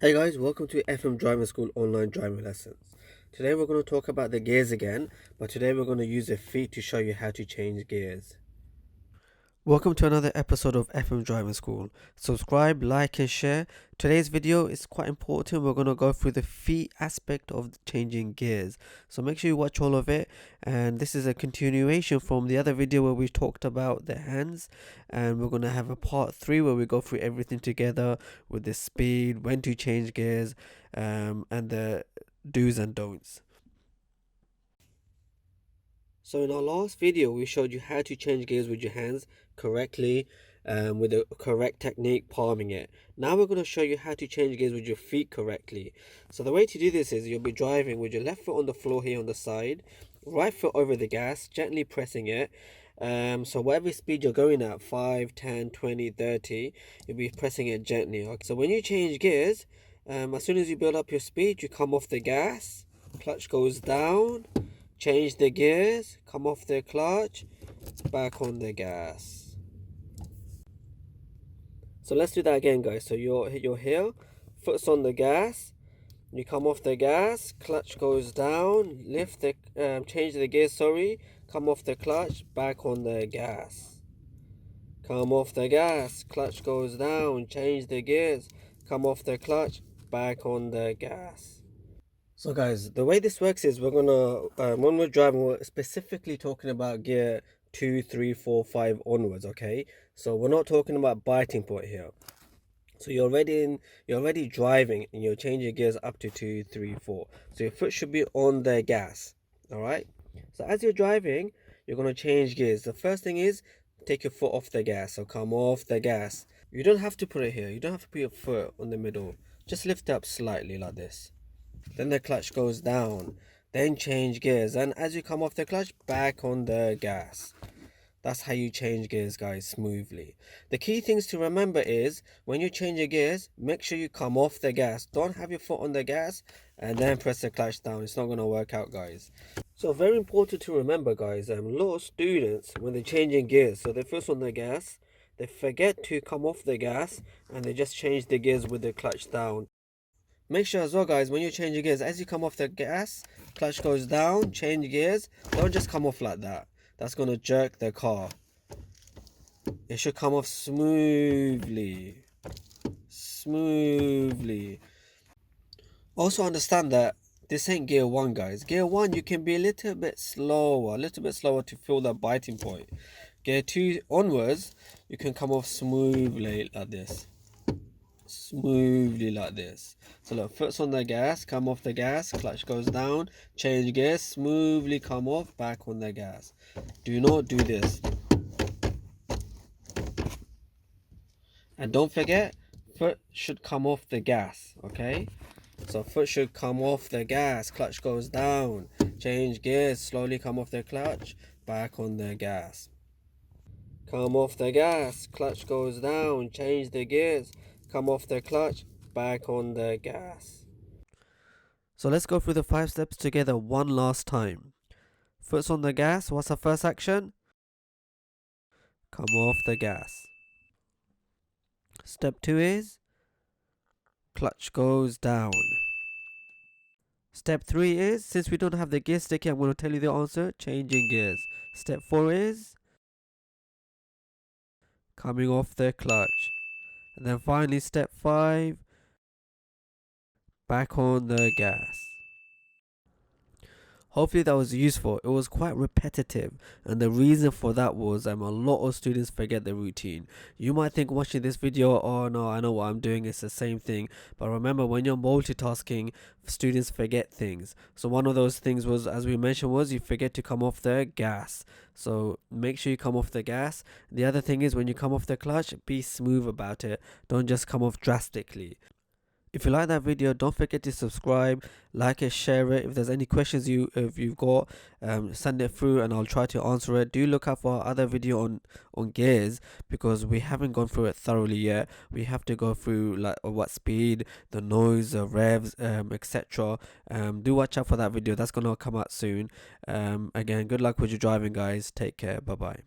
Hey guys, welcome to FM Driving School online driving lessons. Today we're going to talk about the gears again, but today we're going to use a feat to show you how to change gears. Welcome to another episode of FM Driving School. Subscribe, like and share. Today's video is quite important. We're going to go through the feat aspect of changing gears. So make sure you watch all of it. And this is a continuation from the other video where we talked about the hands. And we're going to have a part 3 where we go through everything together with the speed, when to change gears, and the do's and don'ts. So in our last video, we showed you how to change gears with your hands correctly, with the correct technique, palming it. Now we're going to show you how to change gears with your feet correctly. So the way to do this is you'll be driving with your left foot on the floor here on the side, right foot over the gas, gently pressing it. So whatever speed you're going at, 5, 10, 20, 30, you'll be pressing it gently. Okay? So when you change gears, as soon as you build up your speed, you come off the gas, clutch goes down, change the gears, come off the clutch, back on the gas. So let's do that again, guys. So you're here, foot's on the gas, you come off the gas, clutch goes down, lift the change the gears, sorry, come off the clutch, back on the gas. Come off the gas, clutch goes down, change the gears, come off the clutch, back on the gas. So guys, the way this works is we're gonna when we're driving, we're specifically talking about gear 2, 3, 4, 5 onwards. Okay, so we're not talking about biting point here. So you're already driving and you're changing gears up to 2, 3, 4. So your foot should be on the gas. All right. So as you're driving, you're gonna change gears. The first thing is take your foot off the gas. So come off the gas. You don't have to put it here. You don't have to put your foot on the middle. Just lift it up slightly like this. Then the clutch goes down, then change gears, and as you come off the clutch, back on the gas. That's how you change gears, guys, smoothly. The key things to remember is when you change your gears, make sure you come off the gas. Don't have your foot on the gas and then press the clutch down. It's not going to work out, guys. So very important to remember, guys, a lot of students, when they're changing gears, so they're first on the gas, they forget to come off the gas and they just change the gears with the clutch down. Make sure as well, guys, when you change your gears, as you come off the gas, clutch goes down, change gears. Don't just come off like that. That's going to jerk the car. It should come off smoothly. Smoothly. Also understand that this ain't gear 1, guys. Gear 1, you can be a little bit slower to feel that biting point. Gear 2 onwards, you can come off smoothly like this. Smoothly like this. So look, foot's on the gas, come off the gas, clutch goes down, change gears, smoothly come off, back on the gas. Do not do this. And don't forget, foot should come off the gas, okay? So foot should come off the gas, clutch goes down, change gears, slowly come off the clutch, back on the gas. Come off the gas, clutch goes down, change the gears, come off the clutch, back on the gas. So let's go through the 5 steps together one last time. Foot's on the gas, what's the first action? Come off the gas. Step 2 is clutch goes down. Step 3 is, since we don't have the gear sticky, I'm going to tell you the answer, changing gears. Step 4 is coming off the clutch. And then finally step 5, back on the gas. Hopefully that was useful. It was quite repetitive, and the reason for that was a lot of students forget the routine. You might think watching this video, oh no, I know what I'm doing, it's the same thing. But remember, when you're multitasking, students forget things. So one of those things was, as we mentioned, was you forget to come off the gas. So make sure you come off the gas. The other thing is when you come off the clutch, be smooth about it. Don't just come off drastically. If you like that video, don't forget to subscribe, like it, share it. If there's any questions if you've got, send it through and I'll try to answer it. Do look out for our other video on gears, because we haven't gone through it thoroughly yet. We have to go through like what speed, the noise, the revs, etc. Do watch out for that video. That's gonna come out soon. Again, good luck with your driving, guys. Take care. Bye bye.